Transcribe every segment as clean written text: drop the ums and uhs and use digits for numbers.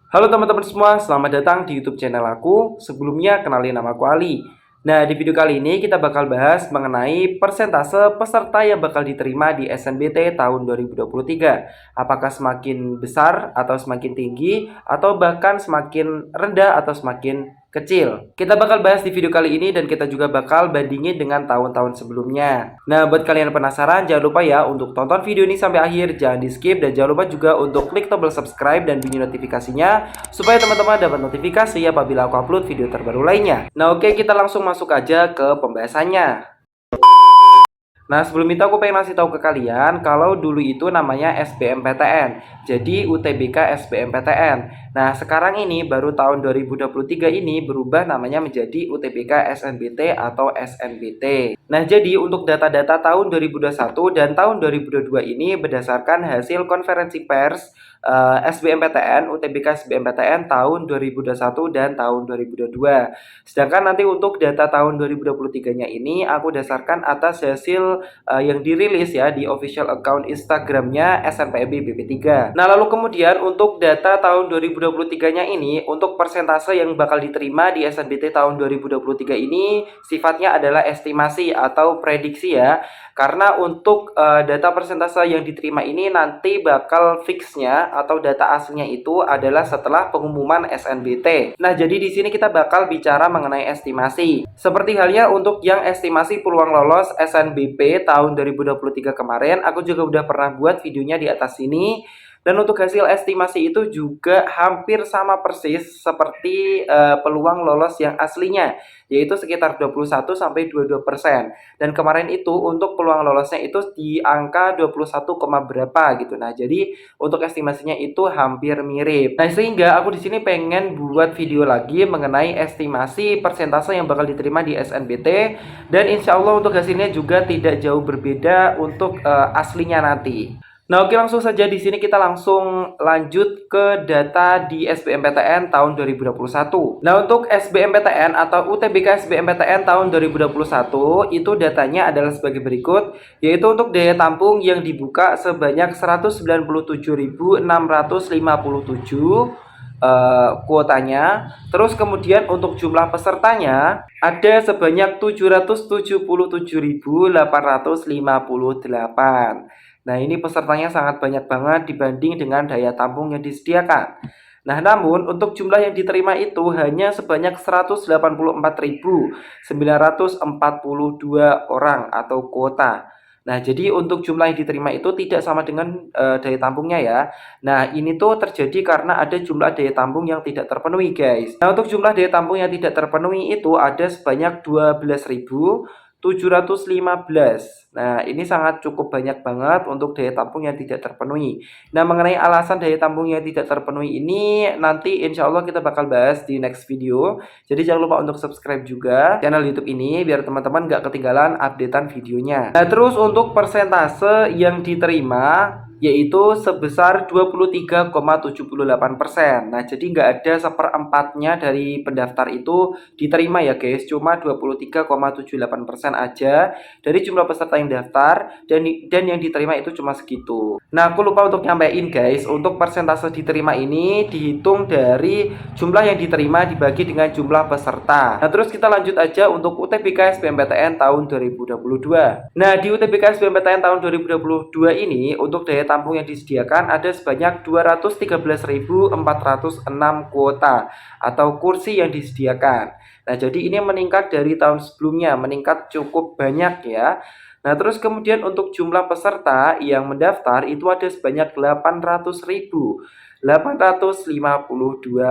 Halo teman-teman semua, selamat datang di YouTube channel aku. Sebelumnya kenalin nama aku Ali. Nah, di video kali ini kita bakal bahas mengenai persentase peserta yang bakal diterima di SNBT tahun 2023. Apakah semakin besar atau semakin tinggi atau bahkan semakin rendah atau semakin kecil. Kita bakal bahas di video kali ini dan kita juga bakal bandingin dengan tahun-tahun sebelumnya. Nah, buat kalian yang penasaran, jangan lupa ya untuk tonton video ini sampai akhir, jangan di skip dan jangan lupa juga untuk klik tombol subscribe dan bunyi notifikasinya supaya teman-teman dapat notifikasi apabila aku upload video terbaru lainnya. Nah, oke, kita langsung masuk aja ke pembahasannya. Nah, sebelum itu aku pengen ngasih tahu ke kalian kalau dulu itu namanya SBMPTN. Jadi UTBK SBMPTN. Nah, sekarang ini baru tahun 2023 ini berubah namanya menjadi UTBK SNBT atau SNBT. Nah, jadi untuk data-data tahun 2021 dan tahun 2022 ini berdasarkan hasil konferensi pers SBMPTN, UTBK SBMPTN tahun 2021 dan tahun 2022. Sedangkan nanti untuk data tahun 2023-nya ini aku dasarkan atas hasil yang dirilis ya di official account Instagramnya SNPB BP3. Nah, lalu kemudian untuk data tahun 2023-nya ini, untuk persentase yang bakal diterima di SNBT tahun 2023 ini sifatnya adalah estimasi atau prediksi ya. Karena untuk data persentase yang diterima ini nanti bakal fixnya atau data aslinya itu adalah setelah pengumuman SNBT. Nah, jadi di sini kita bakal bicara mengenai estimasi. Seperti halnya untuk yang estimasi peluang lolos SNBP tahun 2023 kemarin, aku juga udah pernah buat videonya di atas sini. Dan untuk hasil estimasi itu juga hampir sama persis seperti peluang lolos yang aslinya, yaitu sekitar 21 sampai 22%. Dan kemarin itu untuk peluang lolosnya itu di angka 21, berapa gitu. Nah, jadi untuk estimasinya itu hampir mirip. Nah, sehingga aku di sini pengen buat video lagi mengenai estimasi persentase yang bakal diterima di SNBT, dan insya Allah untuk hasilnya juga tidak jauh berbeda untuk aslinya nanti. Nah, oke, langsung saja di sini kita langsung lanjut ke data di SBMPTN tahun 2021. Nah, untuk SBMPTN atau UTBK SBMPTN tahun 2021 itu datanya adalah sebagai berikut, yaitu untuk daya tampung yang dibuka sebanyak 197.657 kuotanya. Terus kemudian untuk jumlah pesertanya ada sebanyak 777.858. Nah, ini pesertanya sangat banyak banget dibanding dengan daya tampung yang disediakan. Nah, namun untuk jumlah yang diterima itu hanya sebanyak 184.942 orang atau kuota. Nah, jadi untuk jumlah yang diterima itu tidak sama dengan daya tampungnya ya. Nah, ini tuh terjadi karena ada jumlah daya tampung yang tidak terpenuhi, guys. Nah, untuk jumlah daya tampung yang tidak terpenuhi itu ada sebanyak 12.715. Nah, ini sangat cukup banyak banget untuk daya tampung yang tidak terpenuhi. Nah, mengenai alasan daya tampung yang tidak terpenuhi ini nanti insya Allah kita bakal bahas di next video. Jadi jangan lupa untuk subscribe juga channel YouTube ini biar teman-teman gak ketinggalan updatean videonya. Nah, terus untuk persentase yang diterima yaitu sebesar 23,78%. Nah, jadi nggak ada seperempatnya dari pendaftar itu diterima ya guys, cuma 23,78% aja dari jumlah peserta yang daftar, dan yang diterima itu cuma segitu. Nah, aku lupa untuk nyampein guys, untuk persentase diterima ini dihitung dari jumlah yang diterima dibagi dengan jumlah peserta. Nah, terus kita lanjut aja untuk UTBK SBMPTN tahun 2022. Nah, di UTBK SBMPTN tahun 2022 ini untuk daya tampung yang disediakan ada sebanyak 213.406 kuota atau kursi yang disediakan. Nah, jadi ini meningkat dari tahun sebelumnya, meningkat cukup banyak ya. Nah, terus kemudian untuk jumlah peserta yang mendaftar itu ada sebanyak 800.852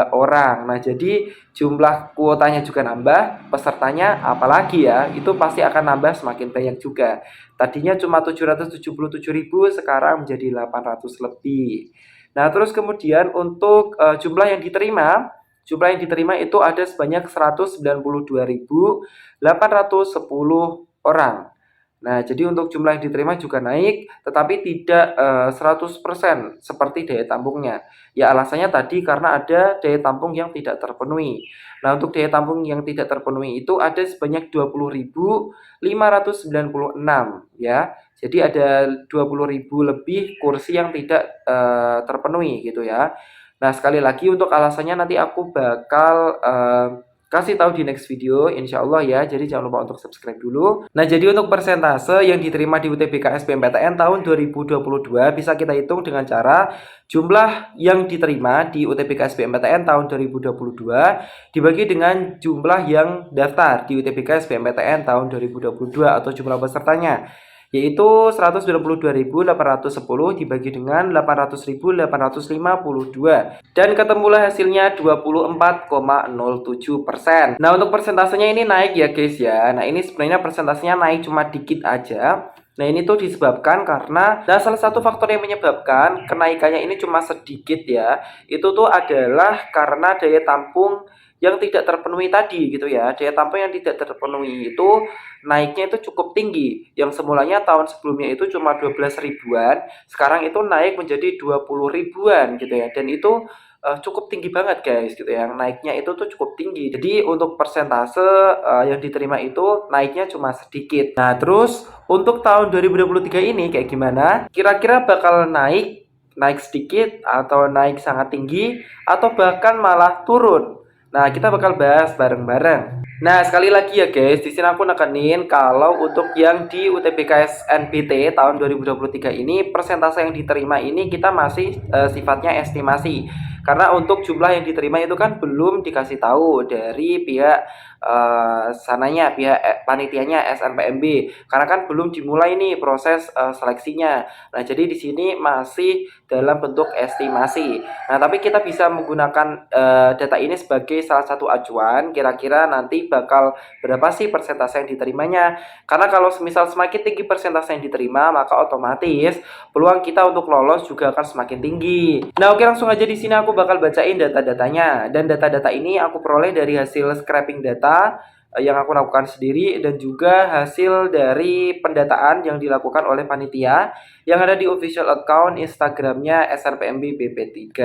orang. Nah, jadi jumlah kuotanya juga nambah, pesertanya apalagi ya, itu pasti akan nambah semakin banyak juga. Tadinya cuma 777.000, sekarang menjadi 800 lebih. Nah, terus kemudian untuk jumlah yang diterima, itu ada sebanyak 192.810 orang. Nah, jadi untuk jumlah yang diterima juga naik, tetapi tidak 100% seperti daya tampungnya. Ya, alasannya tadi karena ada daya tampung yang tidak terpenuhi. Nah, untuk daya tampung yang tidak terpenuhi itu ada sebanyak 20.596 ya. Jadi ada 20.000 lebih kursi yang tidak terpenuhi gitu ya. Nah, sekali lagi untuk alasannya nanti aku bakal kasih tahu di next video insya Allah ya. Jadi jangan lupa untuk subscribe dulu. Nah, jadi untuk persentase yang diterima di UTBK SBMPTN tahun 2022 bisa kita hitung dengan cara jumlah yang diterima di UTBK SBMPTN tahun 2022 dibagi dengan jumlah yang daftar di UTBK SBMPTN tahun 2022 atau jumlah pesertanya, yaitu 192.810 dibagi dengan 800.852 dan ketemulah hasilnya 24,07%. Nah, untuk persentasenya ini naik ya guys ya. Nah, ini sebenarnya persentasenya naik cuma dikit aja. Nah, ini tuh disebabkan karena salah satu faktor yang menyebabkan kenaikannya ini cuma sedikit ya, itu tuh adalah karena daya tampung yang tidak terpenuhi tadi gitu ya. Daya tampung yang tidak terpenuhi itu naiknya itu cukup tinggi. Yang semulanya tahun sebelumnya itu cuma 12 ribuan, sekarang itu naik menjadi 20 ribuan gitu ya. Dan itu cukup tinggi banget guys gitu ya. Naiknya itu tuh cukup tinggi. Jadi untuk persentase yang diterima itu naiknya cuma sedikit. Nah, terus untuk tahun 2023 ini kayak gimana? Kira-kira bakal naik sedikit atau naik sangat tinggi atau bahkan malah turun? Nah, kita bakal bahas bareng-bareng. Nah, sekali lagi ya guys, di sini aku nekenin kalau untuk yang di UTBK SNBT tahun 2023 ini persentase yang diterima ini kita masih sifatnya estimasi. Karena untuk jumlah yang diterima itu kan belum dikasih tahu dari pihak sananya, pihak panitianya SNPMB. Karena kan belum dimulai nih proses seleksinya. Nah, jadi di sini masih dalam bentuk estimasi. Nah, tapi kita bisa menggunakan data ini sebagai salah satu acuan kira-kira nanti bakal berapa sih persentase yang diterimanya. Karena kalau misal semakin tinggi persentase yang diterima, maka otomatis peluang kita untuk lolos juga akan semakin tinggi. Nah, oke, langsung aja di sini aku bakal bacain data-datanya. Dan data-data ini aku peroleh dari hasil scraping data yang aku lakukan sendiri dan juga hasil dari pendataan yang dilakukan oleh panitia yang ada di official account Instagramnya SNPMB BP3.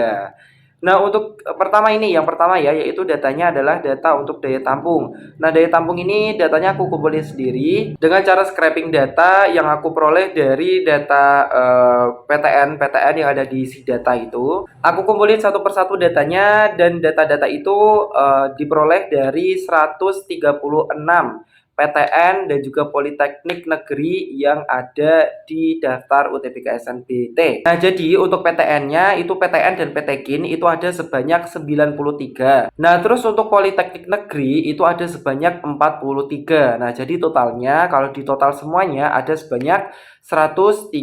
Nah, untuk yang pertama ya, yaitu datanya adalah data untuk daya tampung. Nah, daya tampung ini datanya aku kumpulin sendiri dengan cara scraping data yang aku peroleh dari data PTN yang ada di si data itu. Aku kumpulin satu persatu datanya dan data-data itu diperoleh dari 136 PTN dan juga Politeknik Negeri yang ada di daftar UTBK SNBT. Nah, jadi untuk PTN-nya itu PTN dan PTKIN itu ada sebanyak 93. Nah, terus untuk Politeknik Negeri itu ada sebanyak 43. Nah, jadi totalnya kalau di total semuanya ada sebanyak 136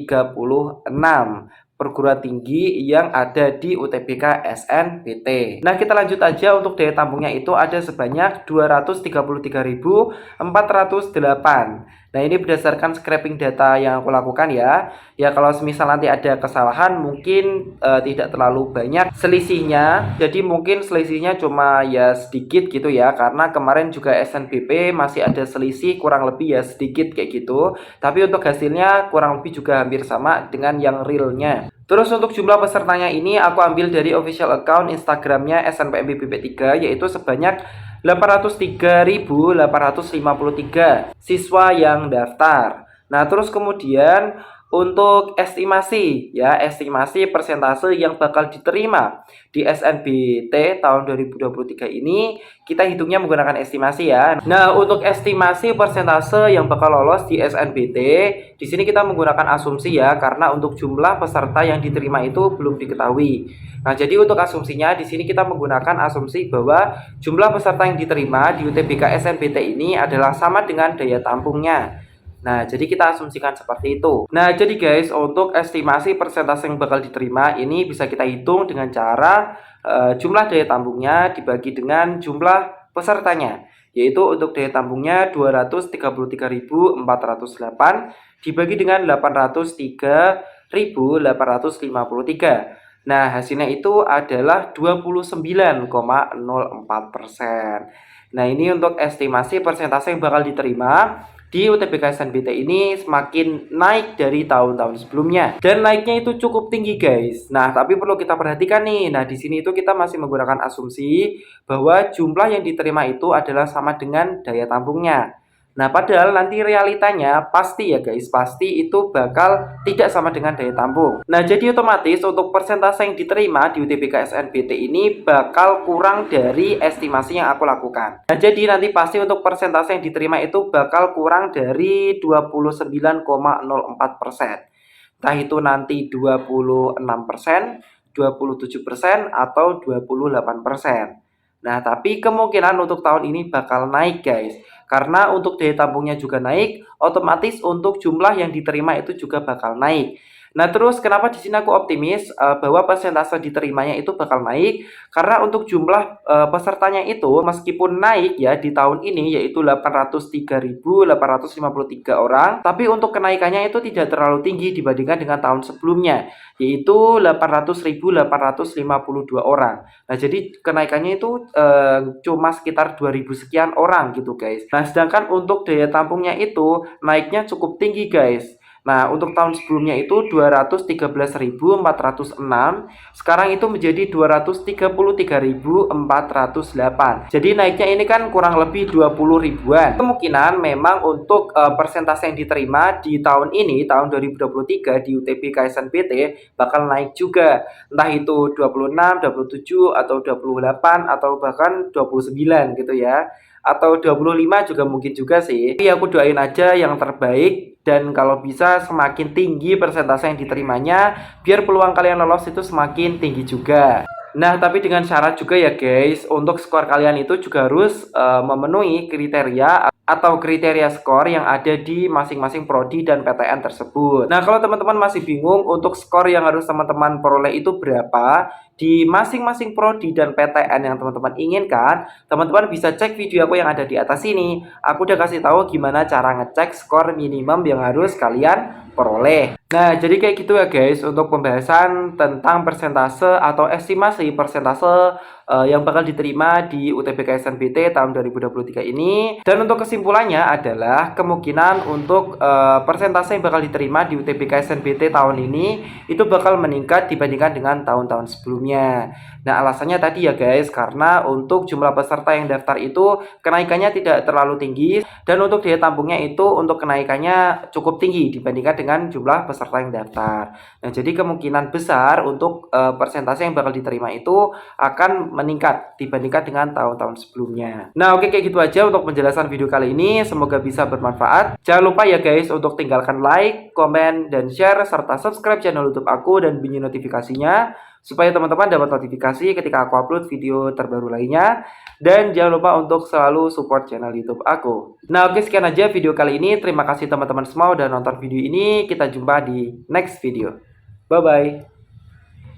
perguruan tinggi yang ada di UTBK SNBT. Nah, kita lanjut aja untuk daya tampungnya itu ada sebanyak 233.408. Nah, ini berdasarkan scraping data yang aku lakukan ya. Ya, kalau semisal nanti ada kesalahan mungkin tidak terlalu banyak selisihnya. Jadi mungkin selisihnya cuma ya sedikit gitu ya. Karena kemarin juga SNBP masih ada selisih kurang lebih ya sedikit kayak gitu. Tapi untuk hasilnya kurang lebih juga hampir sama dengan yang realnya. Terus untuk jumlah pesertanya ini aku ambil dari official account Instagramnya SNPMB BP3 yaitu sebanyak 803.853 siswa yang daftar. Nah, terus kemudian untuk estimasi persentase yang bakal diterima di SNBT tahun 2023 ini kita hitungnya menggunakan estimasi ya. Nah, untuk estimasi persentase yang bakal lolos di SNBT di sini kita menggunakan asumsi ya, karena untuk jumlah peserta yang diterima itu belum diketahui. Nah, jadi untuk asumsinya di sini kita menggunakan asumsi bahwa jumlah peserta yang diterima di UTBK SNBT ini adalah sama dengan daya tampungnya. Nah, jadi kita asumsikan seperti itu. Nah, jadi guys, untuk estimasi persentase yang bakal diterima ini bisa kita hitung dengan cara jumlah daya tampungnya dibagi dengan jumlah pesertanya. Yaitu untuk daya tampungnya 233.408 dibagi dengan 803.853. Nah, hasilnya itu adalah 29,04%. Nah, ini untuk estimasi persentase yang bakal diterima di UTBK SNBT ini semakin naik dari tahun-tahun sebelumnya dan naiknya itu cukup tinggi guys. Nah, tapi perlu kita perhatikan nih. Nah, di sini itu kita masih menggunakan asumsi bahwa jumlah yang diterima itu adalah sama dengan daya tampungnya. Nah, padahal nanti realitanya pasti ya guys, pasti itu bakal tidak sama dengan daya tampung. Nah, jadi otomatis untuk persentase yang diterima di UTBK SNBT ini bakal kurang dari estimasi yang aku lakukan. Nah, jadi nanti pasti untuk persentase yang diterima itu bakal kurang dari 29,04%. Entah itu nanti 26%, 27%, atau 28%. Nah, tapi kemungkinan untuk tahun ini bakal naik guys. Karena untuk daya tampungnya juga naik, otomatis untuk jumlah yang diterima itu juga bakal naik. Nah, terus kenapa di sini aku optimis bahwa persentase diterimanya itu bakal naik? Karena untuk jumlah pesertanya itu meskipun naik ya di tahun ini yaitu 803.853 orang, tapi untuk kenaikannya itu tidak terlalu tinggi dibandingkan dengan tahun sebelumnya, yaitu 800.852 orang. Nah, jadi kenaikannya itu cuma sekitar 2000 sekian orang gitu guys. Nah, sedangkan untuk daya tampungnya itu naiknya cukup tinggi guys. Nah, untuk tahun sebelumnya itu 213.406, sekarang itu menjadi 233.408. Jadi naiknya ini kan kurang lebih 20 ribuan. Kemungkinan memang untuk persentase yang diterima di tahun ini, tahun 2023 di UTBK SNBT bakal naik juga. Entah itu 26, 27, atau 28, atau bahkan 29 gitu ya. Atau 25 juga mungkin juga sih. Tapi aku doain aja yang terbaik, dan kalau bisa semakin tinggi persentase yang diterimanya biar peluang kalian lolos itu semakin tinggi juga. Nah, tapi dengan syarat juga ya guys, untuk skor kalian itu juga harus memenuhi kriteria atau kriteria skor yang ada di masing-masing prodi dan PTN tersebut. Nah, kalau teman-teman masih bingung untuk skor yang harus teman-teman peroleh itu berapa di masing-masing prodi dan PTN yang teman-teman inginkan, teman-teman bisa cek video aku yang ada di atas ini. Aku udah kasih tahu gimana cara ngecek skor minimum yang harus kalian peroleh. Nah, jadi kayak gitu ya guys untuk pembahasan tentang persentase atau estimasi persentase yang bakal diterima di UTBK SNBT tahun 2023 ini. Dan untuk kesimpulannya adalah kemungkinan untuk persentase yang bakal diterima di UTBK SNBT tahun ini itu bakal meningkat dibandingkan dengan tahun-tahun sebelumnya. Nah, alasannya tadi ya guys, karena untuk jumlah peserta yang daftar itu kenaikannya tidak terlalu tinggi, dan untuk daya tampungnya itu untuk kenaikannya cukup tinggi dibandingkan dengan jumlah peserta yang daftar. Nah, jadi kemungkinan besar untuk persentase yang bakal diterima itu akan meningkat dibandingkan dengan tahun-tahun sebelumnya. Nah, oke, kayak gitu aja untuk penjelasan video kali ini. Semoga bisa bermanfaat. Jangan lupa ya guys untuk tinggalkan like, komen, dan share, serta subscribe channel YouTube aku dan bunyi notifikasinya supaya teman-teman dapat notifikasi ketika aku upload video terbaru lainnya. Dan jangan lupa untuk selalu support channel YouTube aku. Nah, oke, sekian aja video kali ini. Terima kasih teman-teman semua udah nonton video ini. Kita jumpa di next video. Bye-bye.